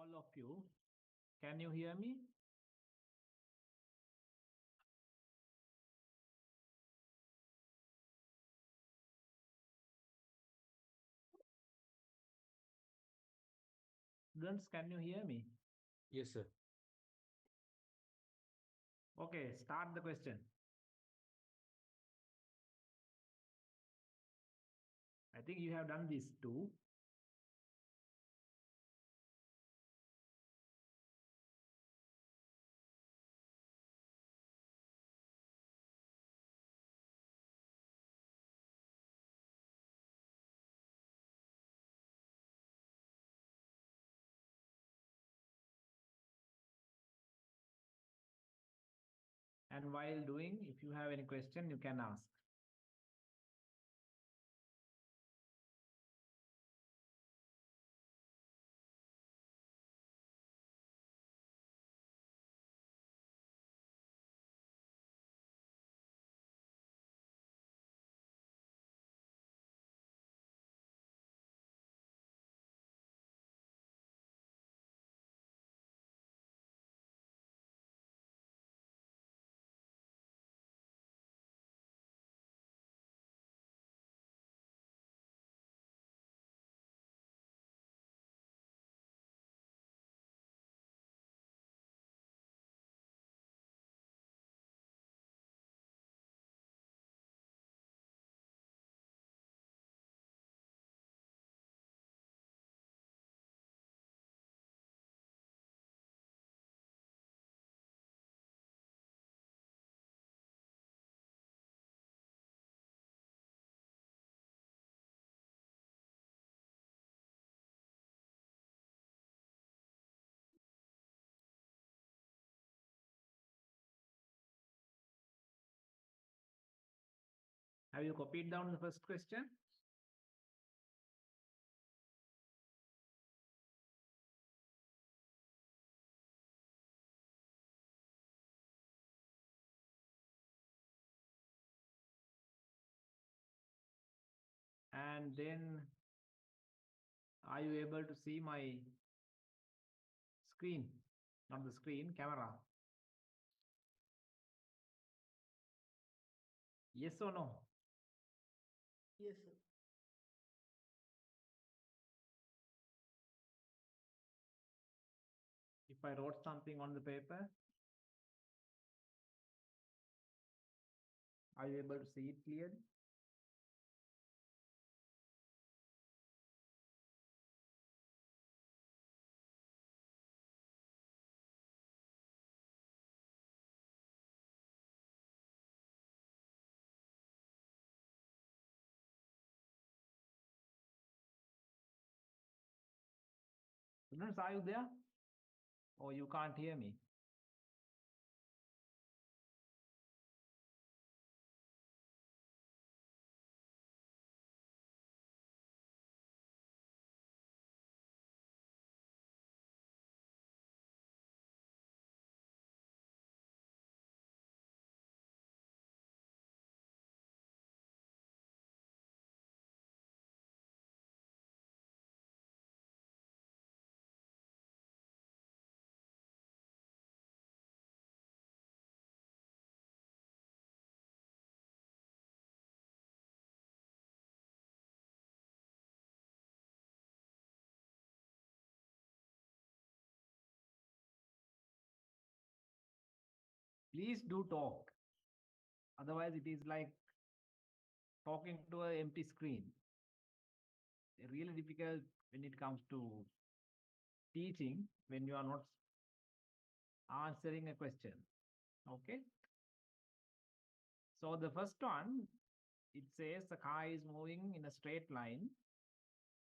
all of you. Can you hear me? Students, can you hear me? Yes, sir. Okay, start the question. I think you have done this too. And while doing, if you have any question, you can ask. Have you copied down the first question? And then, are you able to see my screen? Not the screen, camera. Yes or no? Yes, sir. If I wrote something on the paper, are you able to see it clearly? Students, are you there? Or you can't hear me? Please do talk. Otherwise, it is like talking to an empty screen. Really difficult when it comes to teaching when you are not answering a question. Okay. So the first one, it says the car is moving in a straight line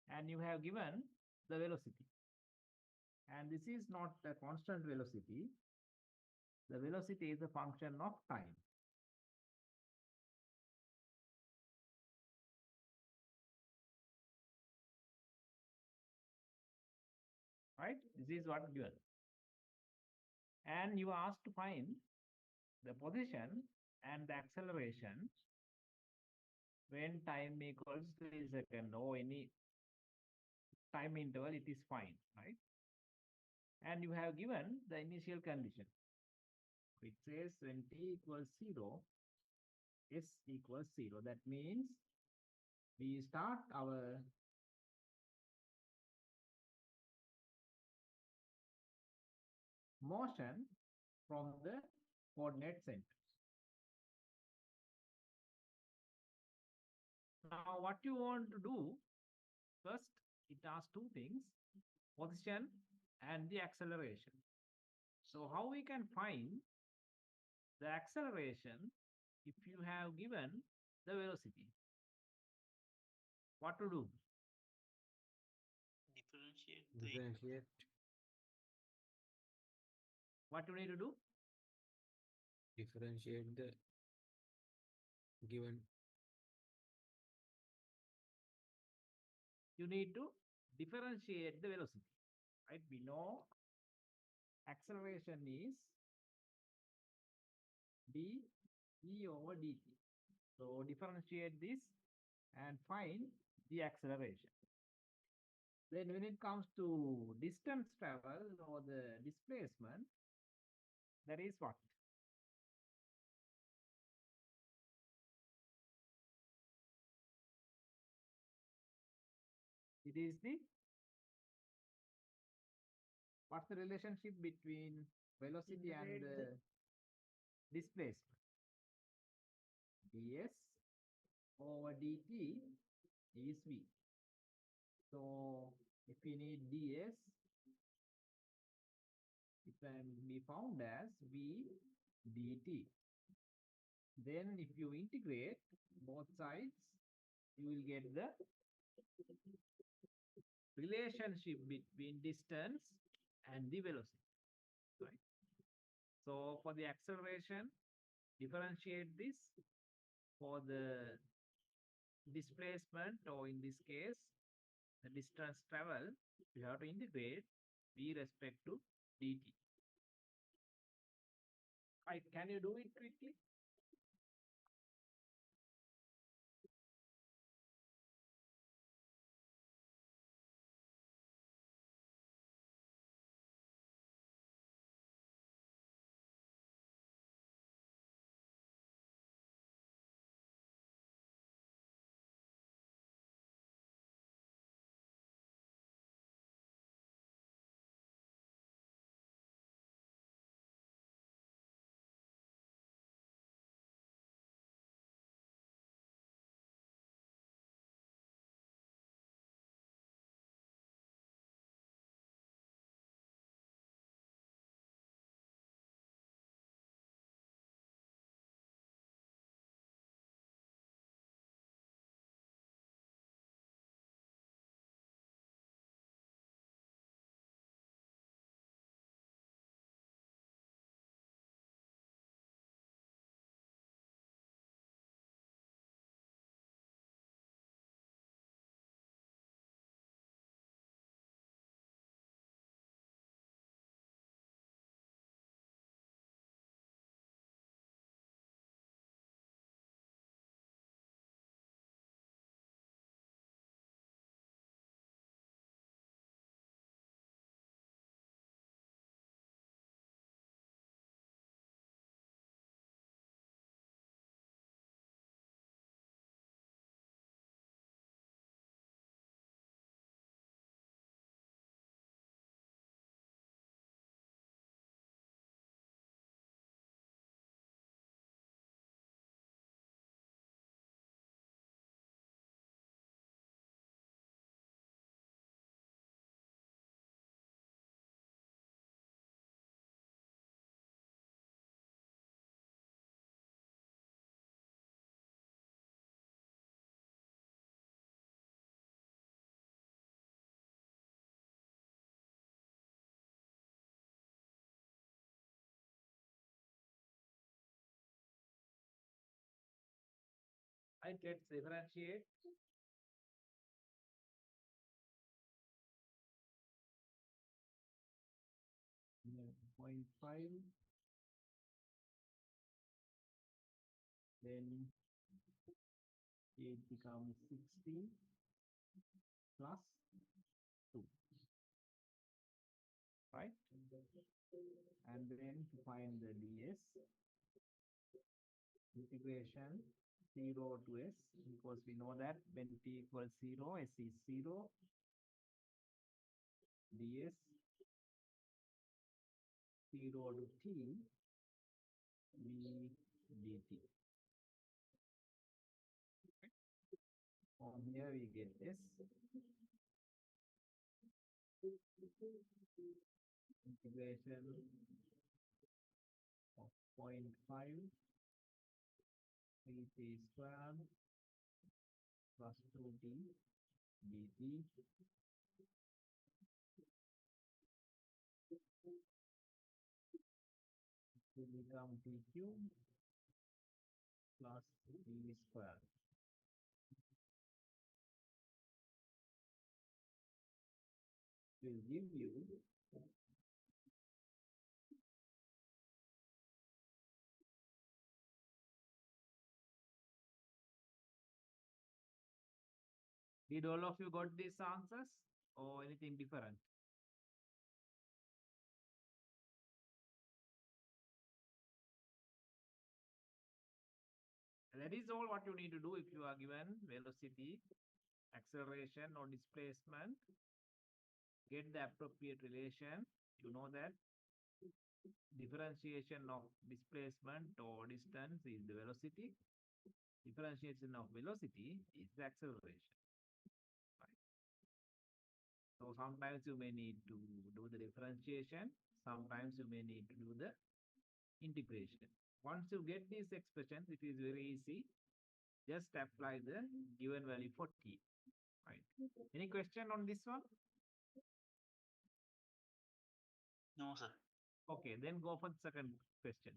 and you have given the velocity. And this is not a constant velocity. The velocity is a function of time. Right? This is what given. And you are asked to find the position and the acceleration when time equals 3 seconds or any time interval, it is fine, right? and you have given the initial condition. It says when t equals 0, s equals 0. That means we start our motion from the coordinate center. Now, what you want to do first, it asks two things: position and the acceleration. So, how we can find the acceleration if you have given the velocity? What to do? Differentiate What you need to do? differentiate the given You need to differentiate the velocity, right? We know acceleration is d e over dt. So differentiate this and find the acceleration. Then when it comes to distance travel or the displacement, that is what? It is the, what's the relationship between velocity and displacement? ds over dt is v. So if we need ds, it can be found as v dt. Then if you integrate both sides, you will get the relationship between distance and the velocity, right? So for the acceleration, differentiate this. For the displacement, or in this case, the distance travel, you have to integrate v respect to dt. Right, can you do it quickly? Right, let's differentiate. Yeah, 0.5, then it becomes 60 plus 2, right? And then to find the ds, integration 0 to s, because we know that when t equals 0, s is 0, ds 0 to t v dt. From here we get s, integration of 0.5 3t square plus 2t dt to become t cube plus t square. Will give you Did all of you got these answers or anything different? That is all what you need to do if you are given velocity, acceleration or displacement. Get the appropriate relation. You know that differentiation of displacement or distance is the velocity. Differentiation of velocity is the acceleration. Right? So sometimes you may need to do the differentiation. Sometimes you may need to do the integration. Once you get these expressions, it is very easy. Just apply the given value for t. Right. Any question on this one? No, sir. Okay, then go for the second question.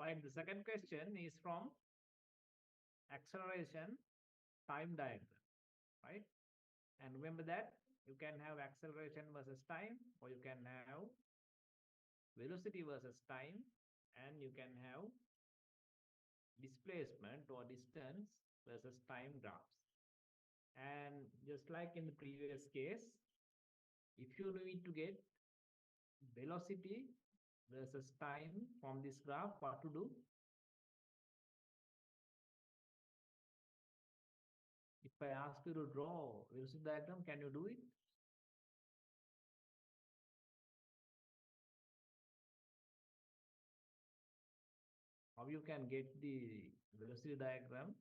Fine. The second question is from acceleration time diagram, right? And remember that you can have acceleration versus time, or you can have velocity versus time, and you can have displacement or distance versus time graphs. And just like in the previous case, if you need to get velocity versus time from this graph, what to do? If I ask you to draw velocity diagram, can you do it? how you can get the velocity diagram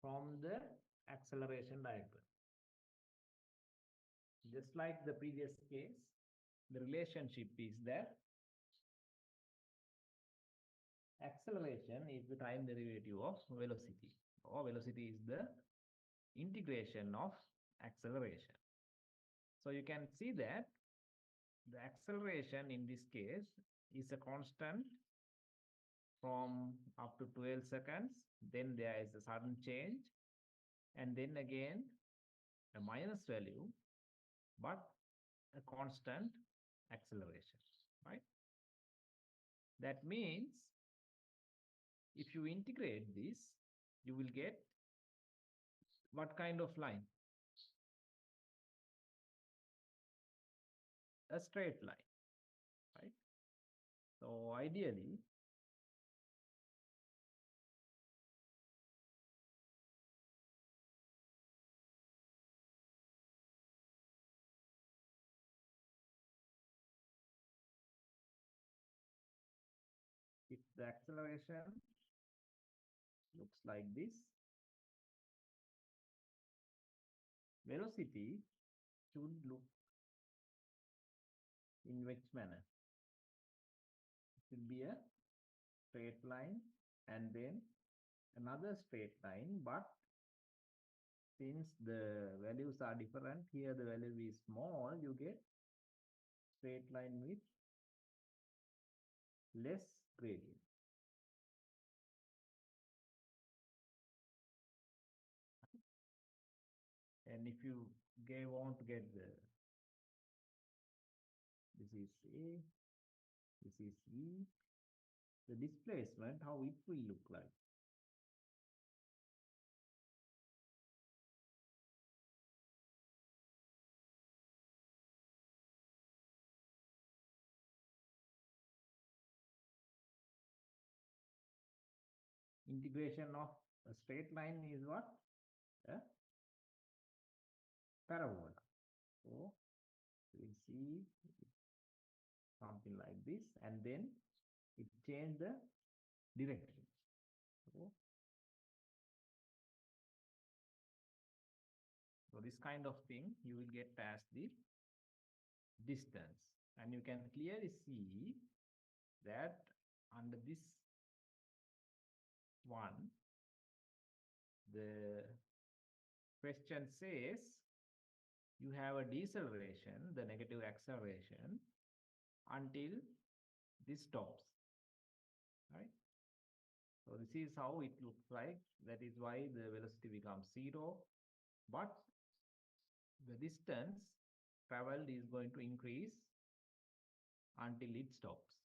from the acceleration diagram. Just like the previous case, the relationship is that acceleration is the time derivative of velocity, or velocity is the integration of acceleration. So you can see that the acceleration in this case is a constant from up to 12 seconds, then there is a sudden change, and then again a minus value, but a constant acceleration, right? That means if you integrate this, you will get what kind of line? A straight line, right? So ideally, if the acceleration looks like this, velocity should look in which manner? It will be a straight line and then another straight line, but since the values are different, here the value is small, you get straight line with less gradient. And if you want to get this is A, this is E, the displacement, how it will look like. Integration of a straight line is what? A parabola. So we'll see something like this, and then it change the direction. So this kind of thing you will get as the distance, and you can clearly see that under this one, the question says you have a deceleration, the negative acceleration, until this stops, right? So this is how it looks like. That is why the velocity becomes 0, but the distance traveled is going to increase until it stops,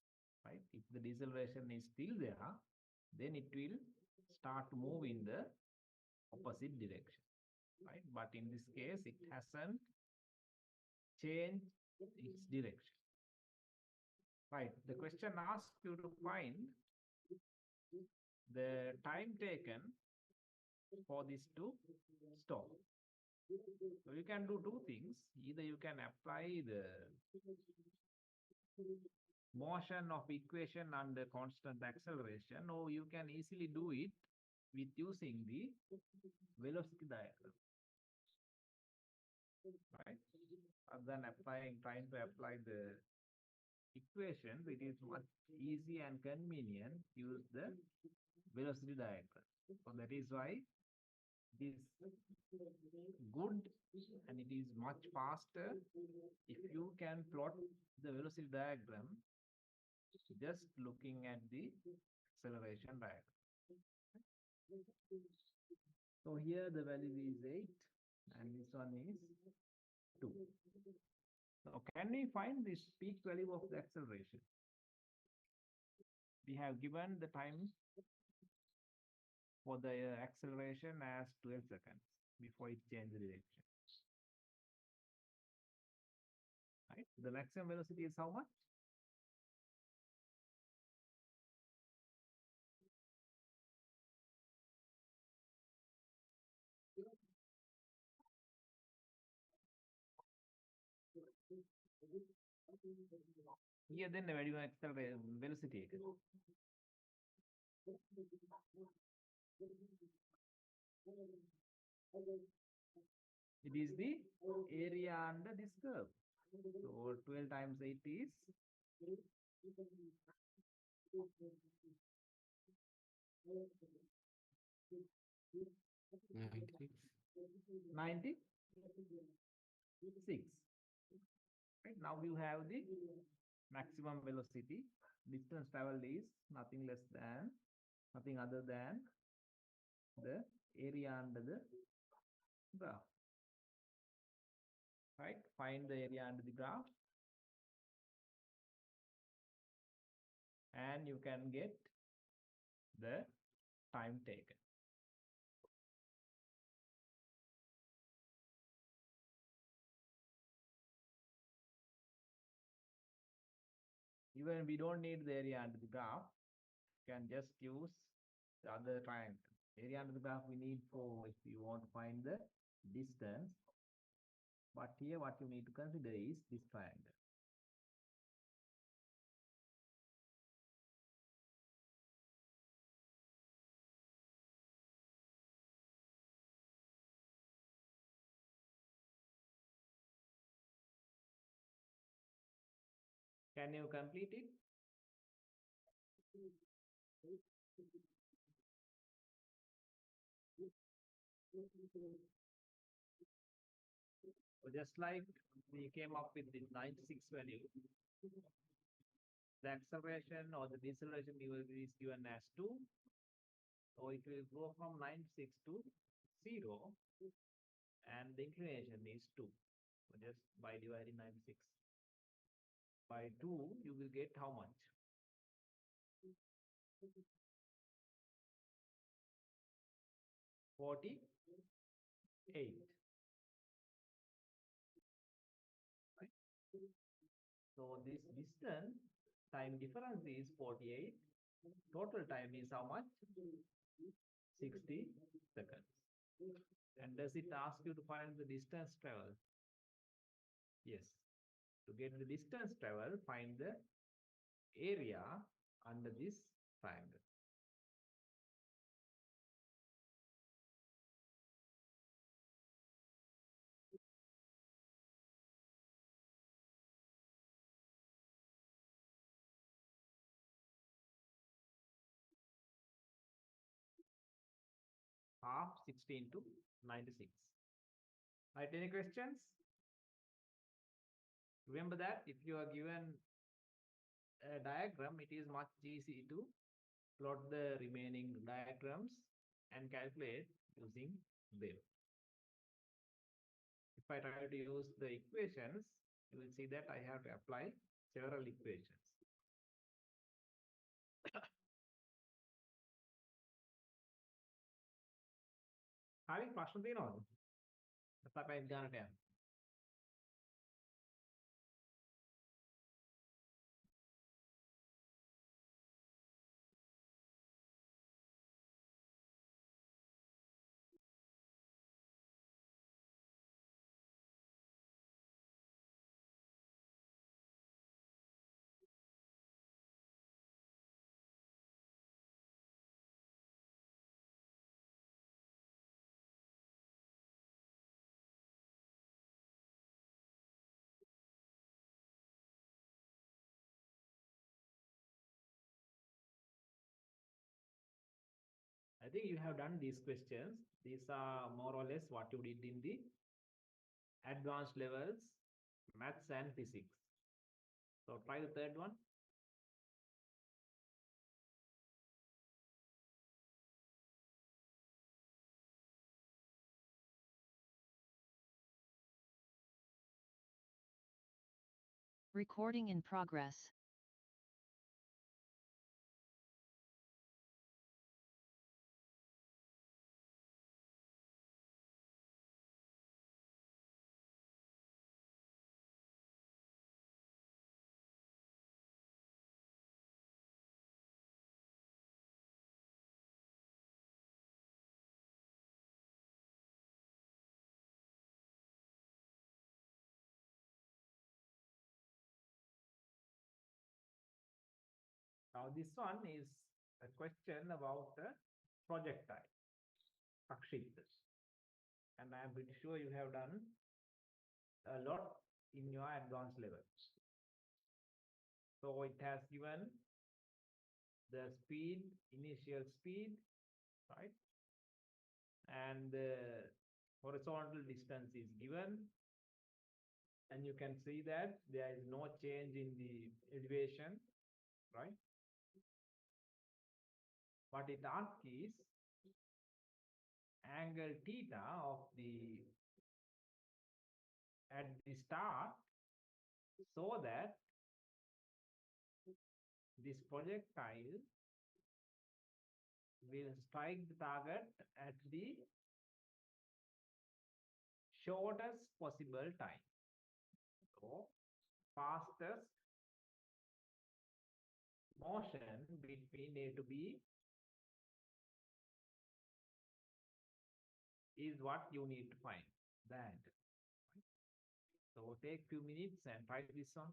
right? If the deceleration is still there, then it will start to move in the opposite direction, right? But in this case, it hasn't changed its direction, right? The question asks you to find the time taken for this to stop. So you can do two things. Either you can apply the motion of equation under constant acceleration, or you can easily do it with using the velocity diagram, right? Other than trying to apply the equation, it is much easy and convenient to use the velocity diagram. So that is why it is good and it is much faster if you can plot the velocity diagram just looking at the acceleration diagram. So here the value is 8 and this one is 2. So can we find this peak value of the acceleration? We have given the time for the acceleration as 12 seconds before it changes direction. Right? The maximum velocity is how much? Here then the value of acceleration velocity. It is the area under this curve. So 12 times 8 is 96. Right now you have the maximum velocity. Distance traveled is nothing other than the area under the graph. Right? Find the area under the graph and you can get the time taken. Even we don't need the area under the graph, you can just use the other triangle. Area under the graph we need for if you want to find the distance. But here what you need to consider is this triangle. Can you complete it? So just like we came up with the 96 value, the acceleration or the deceleration is given as 2. So it will go from 96 to 0 and the inclination is 2. So just by dividing 96 by 2, you will get how much? 48. Right? So this distance time difference is 48. Total time is how much? 60 seconds. And does it ask you to find the distance traveled? Yes. To get the distance traveled, find the area under this triangle. Half 16 to 96. Right, any questions? Remember that if you are given a diagram, it is much easy to plot the remaining diagrams and calculate using them. If I try to use the equations, you will see that I have to apply several equations. හරි ප්‍රශ්න තියෙනවද? නැත්නම් අපි ගානට යන්න. I think you have done these questions. These are more or less what you did in the advanced levels, maths and physics. So try the third one. Recording in progress. Now this one is a question about the projectile, Akshit. And I am pretty sure you have done a lot in your advanced level. So it has given the speed, initial speed, right? And the horizontal distance is given. And you can see that there is no change in the elevation, right? What it asks is angle theta of the at the start, so that this projectile will strike the target at the shortest possible time. So fastest motion between A to B is what you need to find, the angle. Right? So take few minutes and try this one.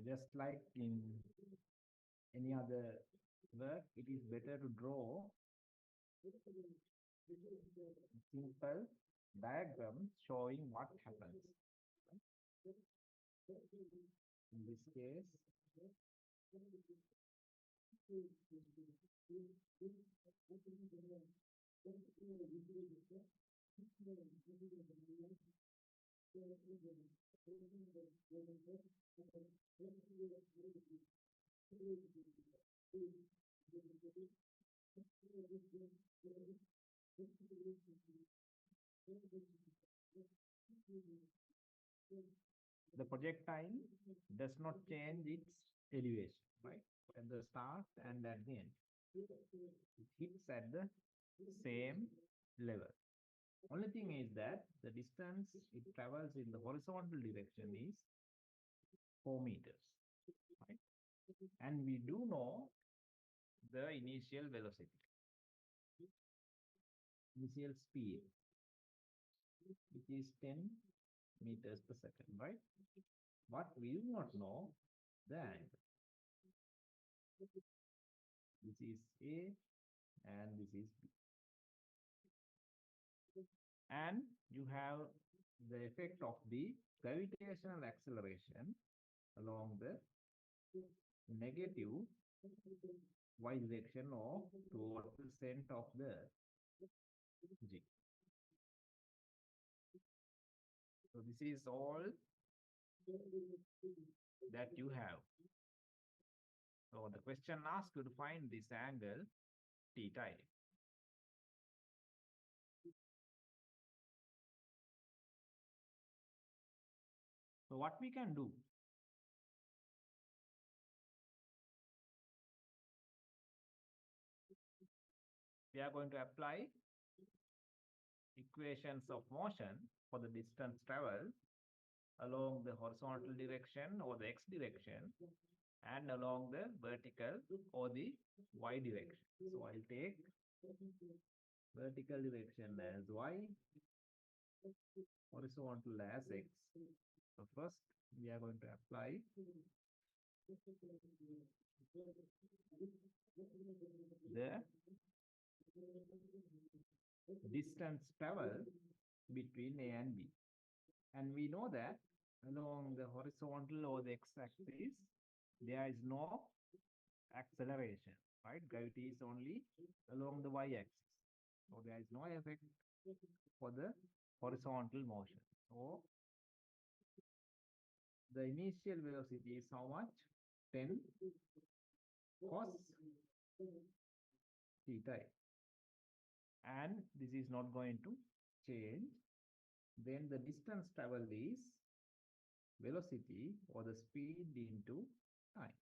So just like in any other work, it is better to draw simple diagrams showing what happens. In this case, the projectile does not change its elevation, right? At the start and at the end. It hits at the same level. Only thing is that the distance it travels in the horizontal direction is 4 meters, right? And we do know the initial velocity, initial speed, which is 10 meters per second, right? But we do not know the angle. This is A and this is B. And you have the effect of the gravitational acceleration along the negative y direction or towards the center of the G. So this is all that you have. So the question asks you to find this angle theta. So what we can do? We are going to apply equations of motion for the distance traveled along the horizontal direction or the x direction and along the vertical or the y direction. So I'll take vertical direction as y, horizontal as x. So first we are going to apply the distance traveled between A and B. And we know that along the horizontal or the x-axis, there is no acceleration, right? Gravity is only along the y-axis. So there is no effect for the horizontal motion. So the initial velocity is how much? 10 cos theta. And this is not going to change. Then the distance traveled is velocity or the speed into time,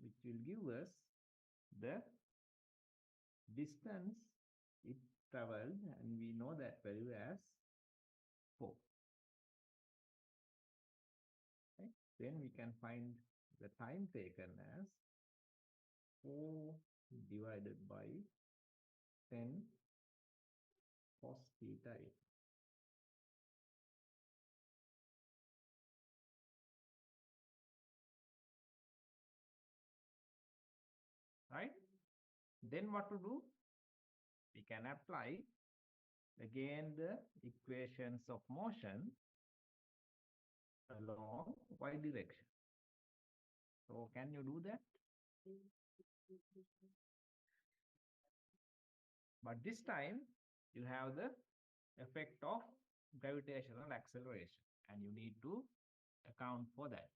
which will give us the distance it traveled, and we know that value as 4. Okay? Then we can find the time taken as 4 divided by 10 cos theta. Right? Then what to do? We can apply again the equations of motion along y direction. So can you do that? But this time you have the effect of gravitational acceleration and you need to account for that.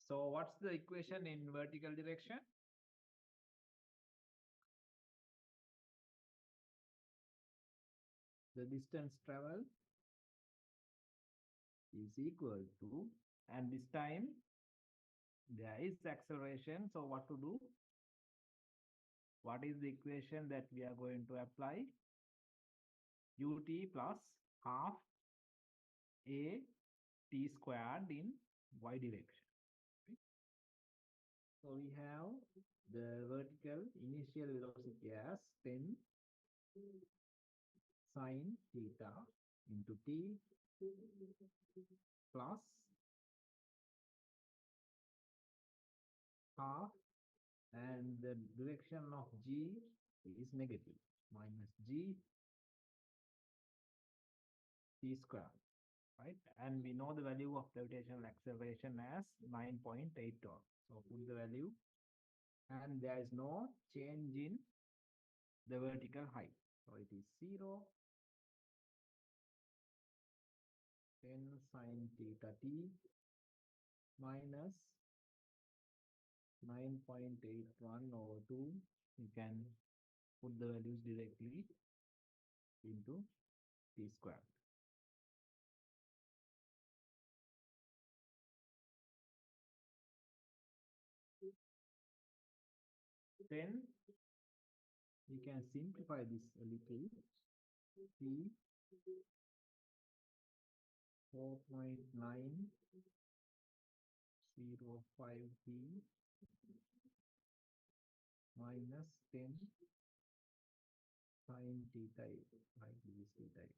So what's the equation in vertical direction? The distance traveled is equal to, and this time there is acceleration. So what to do? What is the equation that we are going to apply? Ut plus half a t squared in y direction. Okay. So we have the vertical initial velocity as 10 sine theta into t plus half, and the direction of g is negative, minus g t square, right? And we know the value of gravitational acceleration as 9.8 torque. So put the value, and there is no change in the vertical height. So it is 0, 10 sine theta t minus 9.81 over 2. You can put the values directly into t square. Then you can simplify this a little. T 4.905 t minus 10 sine theta a, right? This is theta a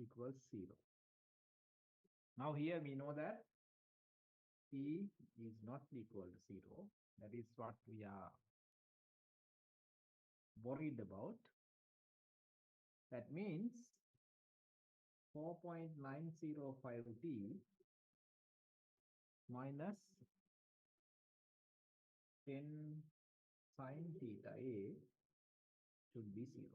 equals 0. Now here we know that t is not equal to 0. That is what we are worried about. That means 4.905 t minus 10 sine theta a should be 0.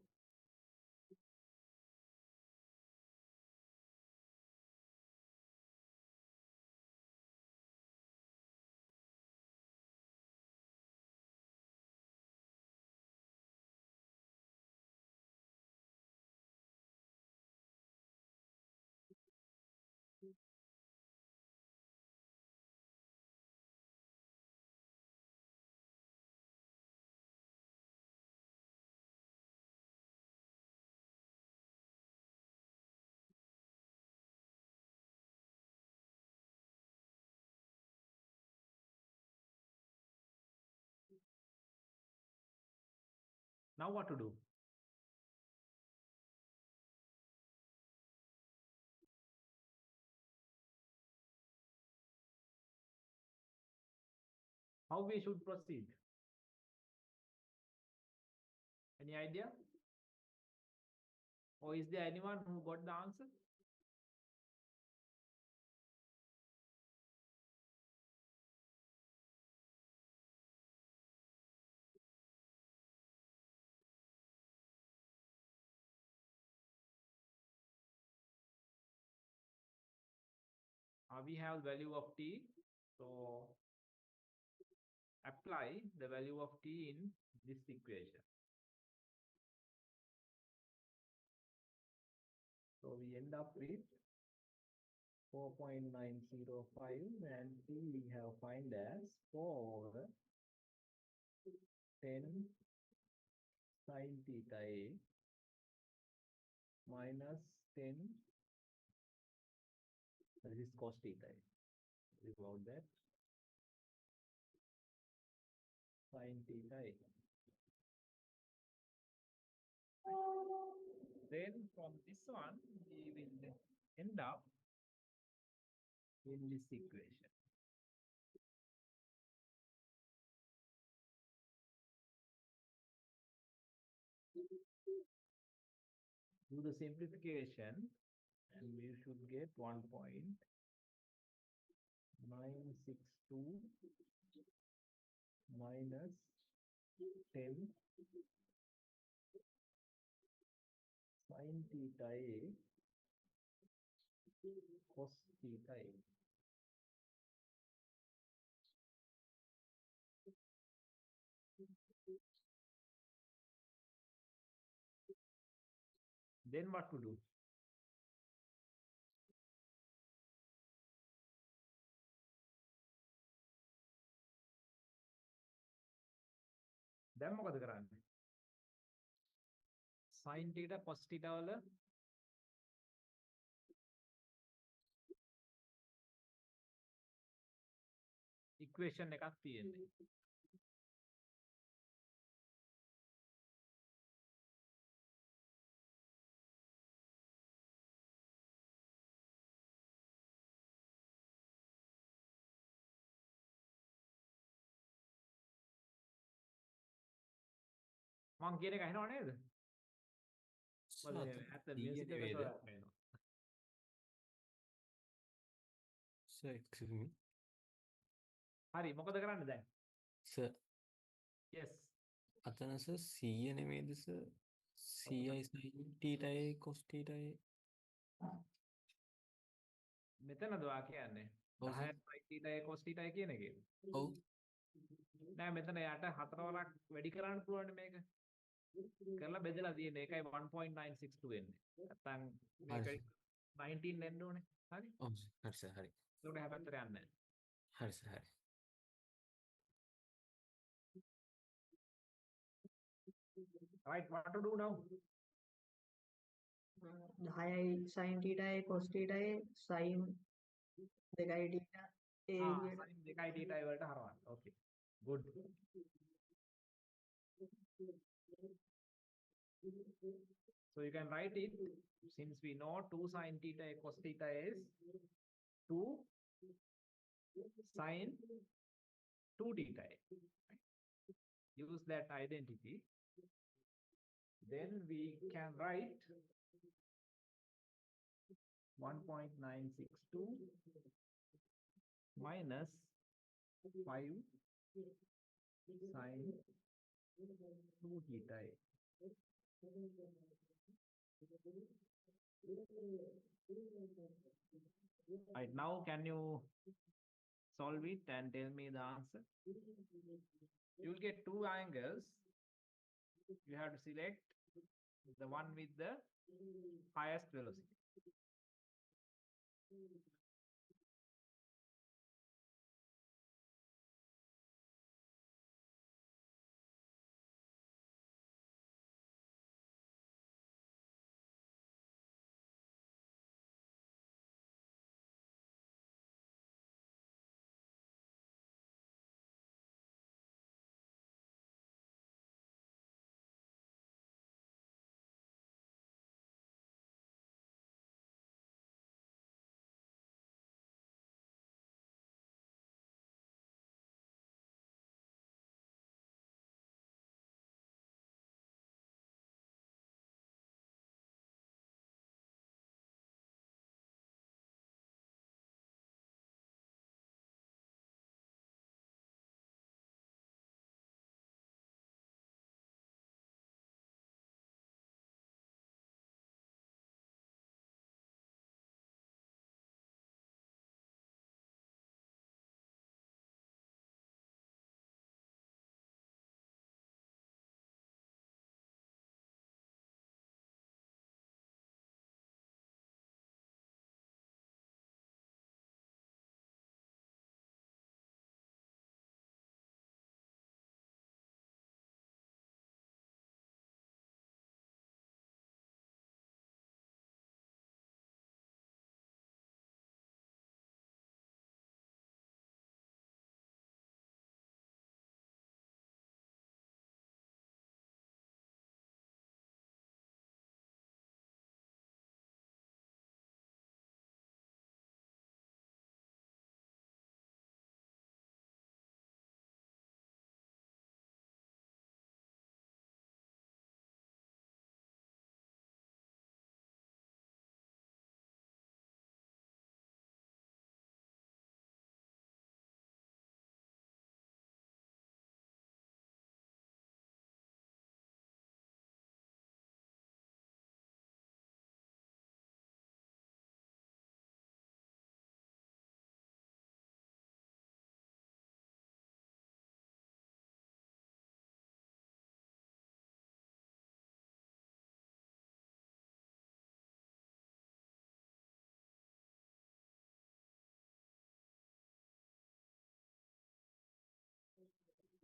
Now what to do? How we should proceed? Any idea? Or is there anyone who got the answer? We have value of t. So apply the value of t in this equation. So we end up with 4.905, and t we have find as 4 over 10 sine theta a minus 10, this is cos theta a. About that, sine theta a. Then from this one, we will end up in this equation. Do the simplification, and we should get 1.962 minus 10 sine theta a cos theta A. Then what to do? දැන් මොකද කරන්නේ? sin theta cos theta වල equation එකක් තියෙන්නේ. මං කියන එක අහනව නේද? මොකද ඇත්ත මියුසික් එක සොයන්න වෙනවා. Sir, excuse me. හරි මොකද කරන්නේ දැන්? Sir, yes අතන sir 100 නෙමෙයිද sir? 100යි sin theta A cos theta A. මෙතනද ඔයා කියන්නේ ඔව් sir. 10 sin theta A cos theta A කියන එකේ. ඔව්. නෑ මෙතන යට හතර වරක් වැඩි කරන්න පුළුවන් මේක. කරලා බෙදලා තියෙන්නේ ඒකයි 1.962 එන්නේ. නැත්තම් මේක හරි 19 එන්න ඕනේ. හරි. ඔව් හරි sir හරි. ඒකට හැපැත්තට යන්නේ නැහැ. හරි sir හරි. right what to do now? 10යි sin theta A cos theta A sin 2යි theta A විදියට sin 2යි theta වලට හරවන්න. okay good. So you can write it since we know 2 sin theta A cos theta is 2 sin 2 theta A. Right? Use that identity. Then we can write 1.962 minus 5 sin 2 theta A. Right now, can you solve it and tell me the answer? You will get two angles. You have to select the one with the highest velocity.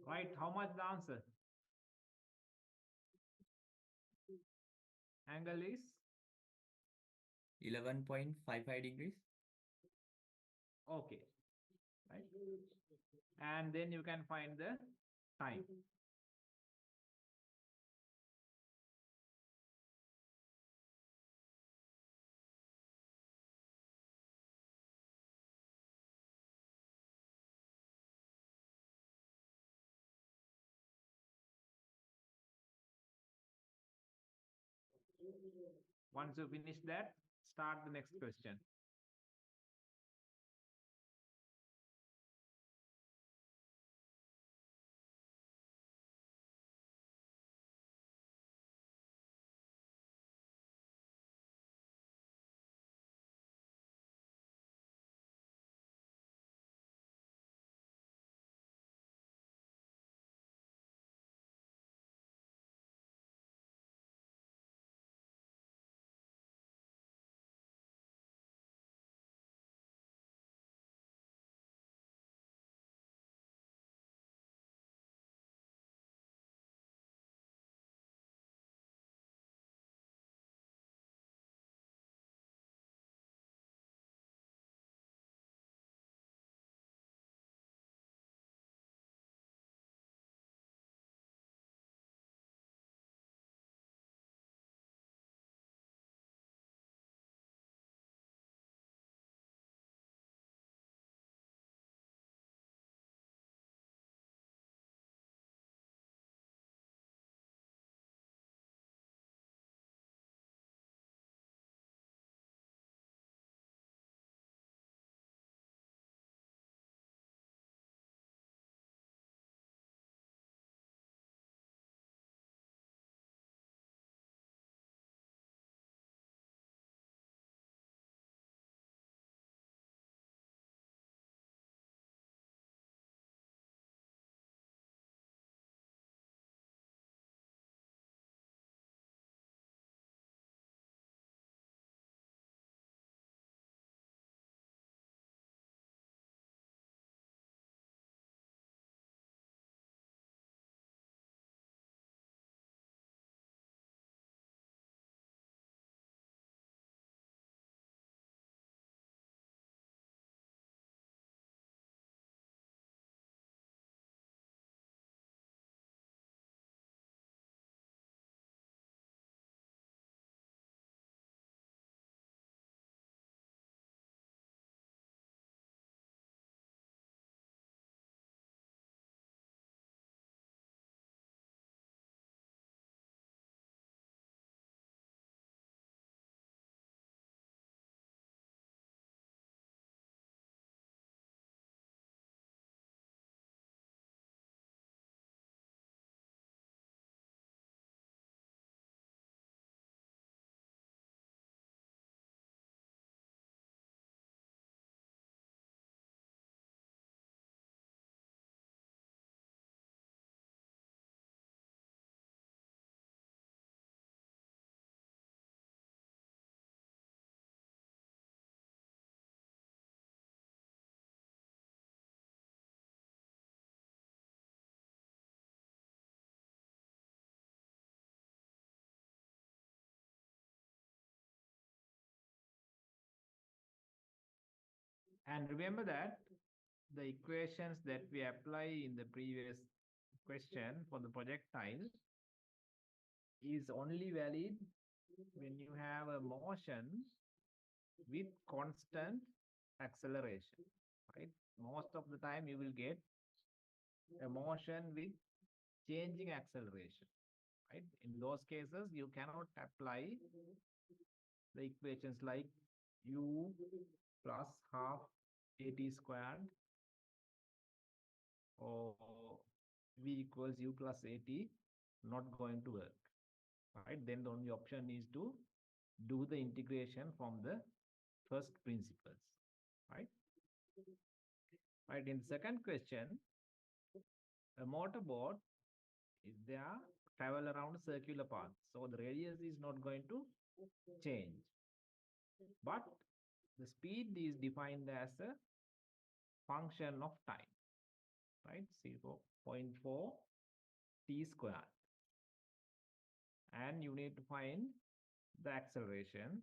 Right? How much the answer? Angle is 11.55 degrees. okay. Right? And then you can find the time. Once you finish that, start the next question. And remember that the equations that we apply in the previous question for the projectile is only valid when you have a motion with constant acceleration, right? Most of the time you will get a motion with changing acceleration, right? In those cases, you cannot apply the equations like u plus half at squared or v equals u plus at, not going to work, right? Then the only option is to do the integration from the first principles, right? Right, in the second question, a motorboat is there, travel around a circular path. So the radius is not going to change. But the speed is defined as a function of time, right? 0 0.4 t squared. And you need to find the acceleration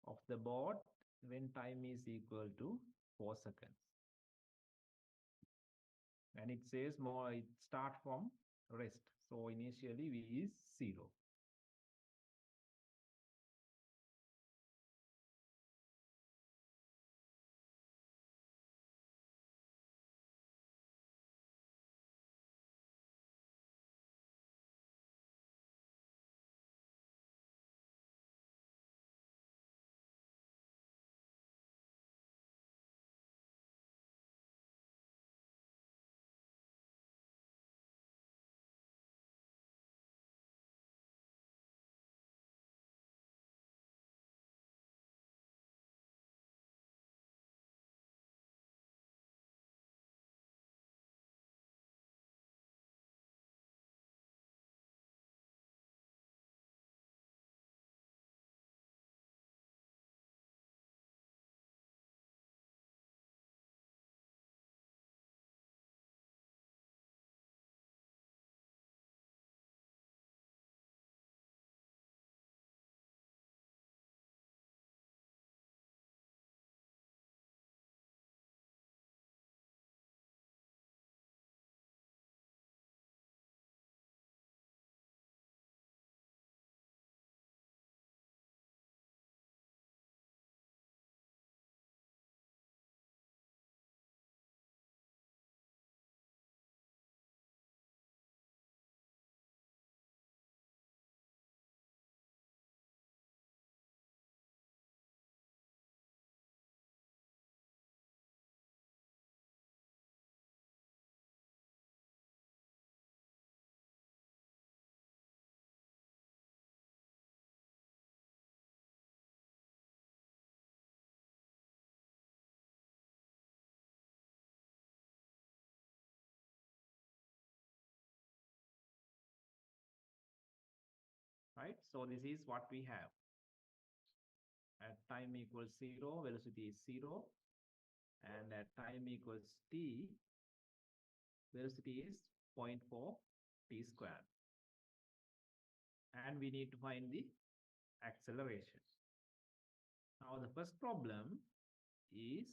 of the boat when time is equal to 4 seconds. And it says more, it start from rest. So initially V is 0. Right? So this is what we have. At time equals 0, velocity is 0. And at time equals t, velocity is 0.4 t squared. And we need to find the acceleration. Now the first problem is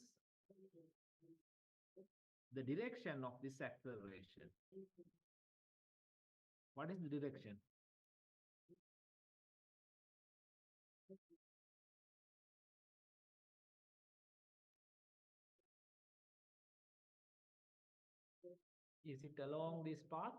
the direction of this acceleration. What is the direction? Is it along this path?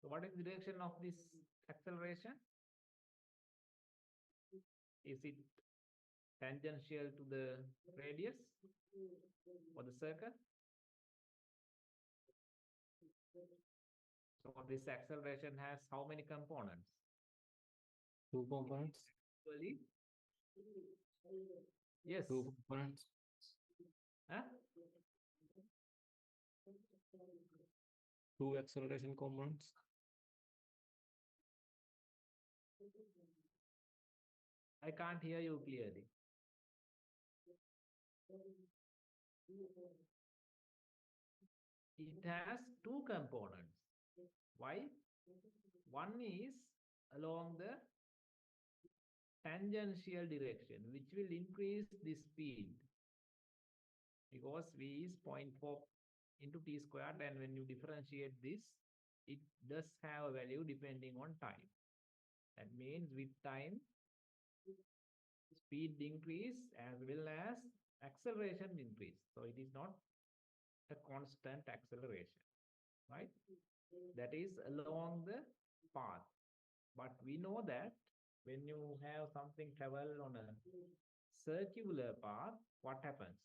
So what is the direction of this acceleration? Is it tangential to the radius or the circle? So this acceleration has how many components? 2 components. Equally? Yes. 2 components. Huh? 2 acceleration components. I can't hear you clearly. It has 2 components. Why? One is along the tangential direction, which will increase the speed because V is 0.4 into t squared, and when you differentiate this, it does have a value depending on time. That means with time, speed increase as well as acceleration increase. So it is not a constant acceleration, right? That is along the path. But we know that when you have something travel on a circular path, what happens?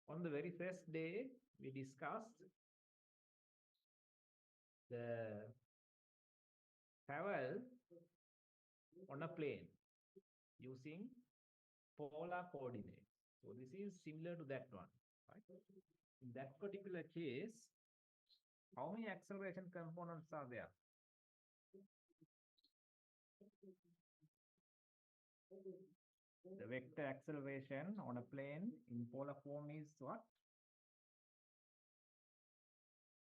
On the very first day, we discussed the travel on a plane using polar coordinate. So this is similar to that one, right? In that particular case, how many acceleration components are there? The vector acceleration on a plane in polar form is what?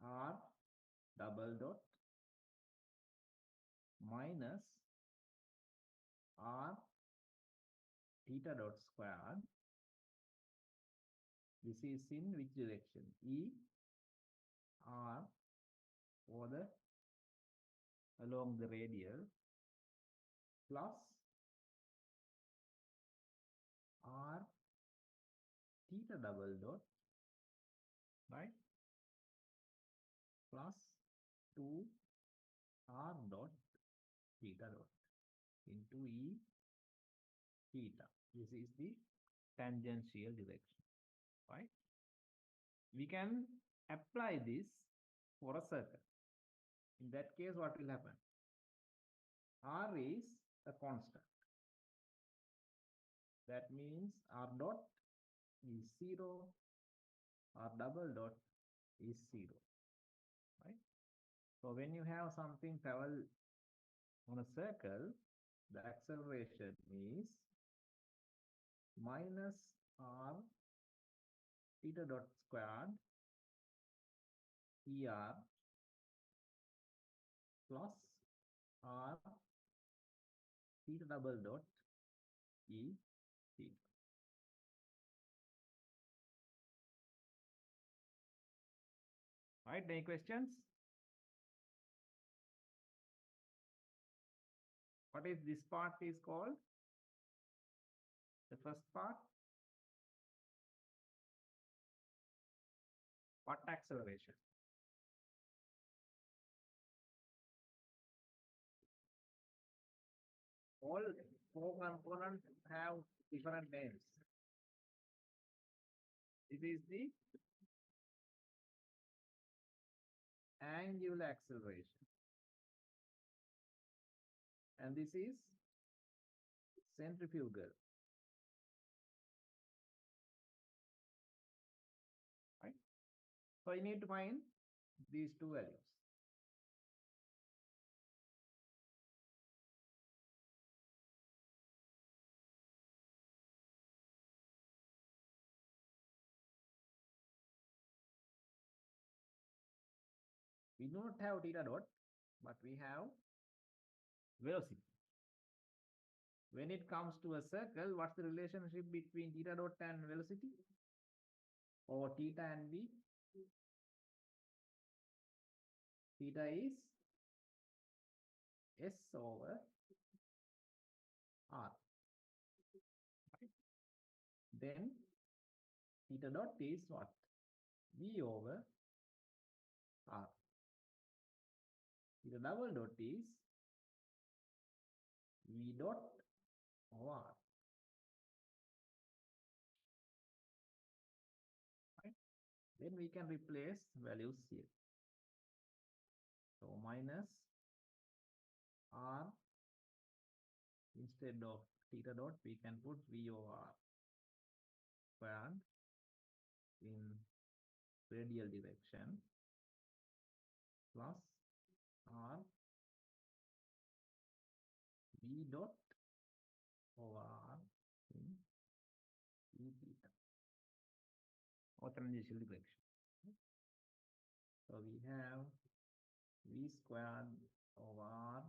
R double dot minus R theta dot squared. This is in which direction? E R for the along the radial plus R theta double dot, right, plus 2 R dot theta dot into E theta. This is the tangential direction, right? We can apply this for a circle. In that case, what will happen? R is a constant. That means R dot is 0, R double dot is 0, right? So when you have something travel on a circle, the acceleration is minus R theta dot squared ER plus R theta double dot E theta. Right, any questions? What is this part is called? The first part? What acceleration? All 4 components have different names. This is the angular acceleration. And this is centrifugal. Right? So you need to find these two values. We do not have theta dot, but we have velocity. When it comes to a circle, what's the relationship between theta dot and velocity? Or theta and v? Theta is S over R. Right? Then theta dot is what? V over R. Theta double dot is V dot over R. Right? Then we can replace values here. So minus R instead of theta dot, we can put V over R squared in radial direction plus R V dot over R in E theta or tangential direction. So we have V squared over R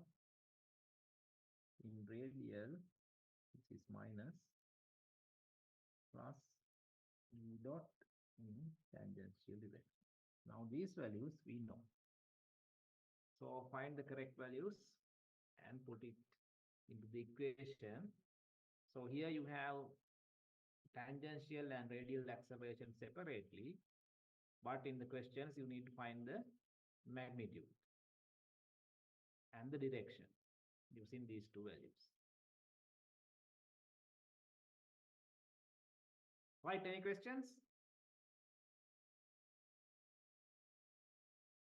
in radial, which is minus, plus E dot in tangential direction. Now these values we know. So find the correct values and put it into the equation. So here you have tangential and radial acceleration separately, but in the questions you need to find the magnitude and the direction using these two values. Right, any questions?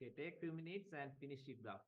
Okay, take 2 minutes and finish it up.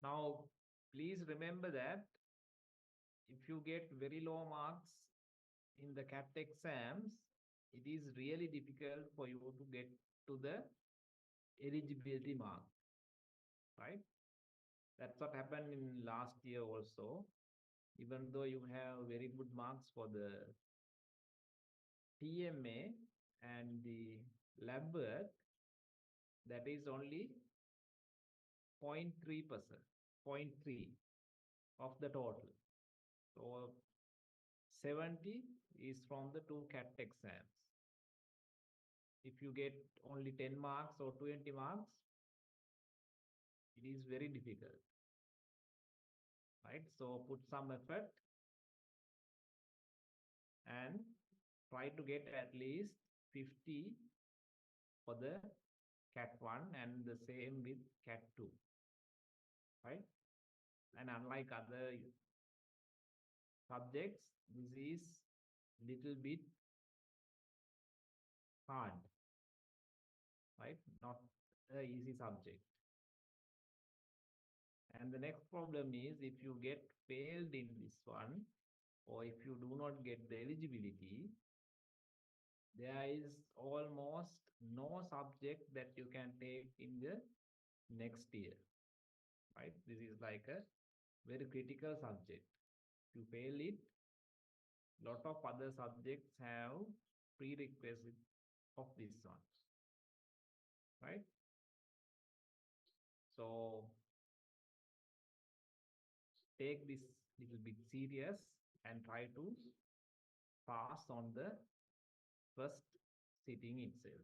Now, please remember that if you get very low marks in the CAT exams, it is really difficult for you to get to the eligibility mark, right? That's what happened in last year also. Even though you have very good marks for the TMA and the lab work, that is only 0.3%, 0.3 of the total. So 70 is from the two CAT exams. If you get only 10 marks or 20 marks, it is very difficult, right? So put some effort and try to get at least 50 for the CAT 1 and the same with CAT 2, right? And unlike other subjects, this is little bit hard, right? Not an easy subject. And the next problem is if you get failed in this one, or if you do not get the eligibility, there is almost no subject that you can take in the next year, right? This is like a very critical subject. If you fail it, lot of other subjects have prerequisite of this one, right? So take this little bit serious and try to pass on the first sitting itself.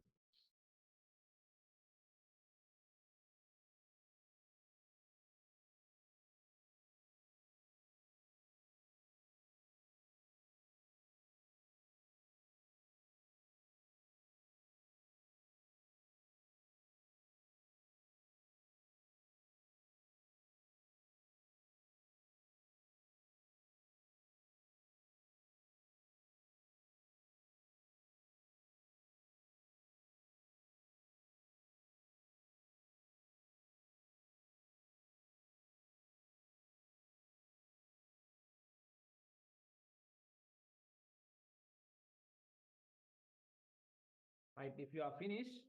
Right, if you are finished,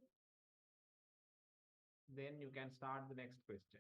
then you can start the next question.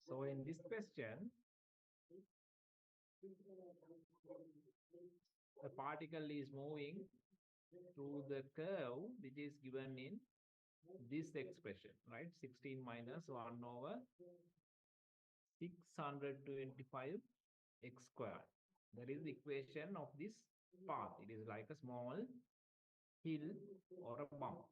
So in this question, the particle is moving through the curve which is given in this expression, right? 16 minus 1 over 625 x squared. That is the equation of this path. It is like a small hill or a bump.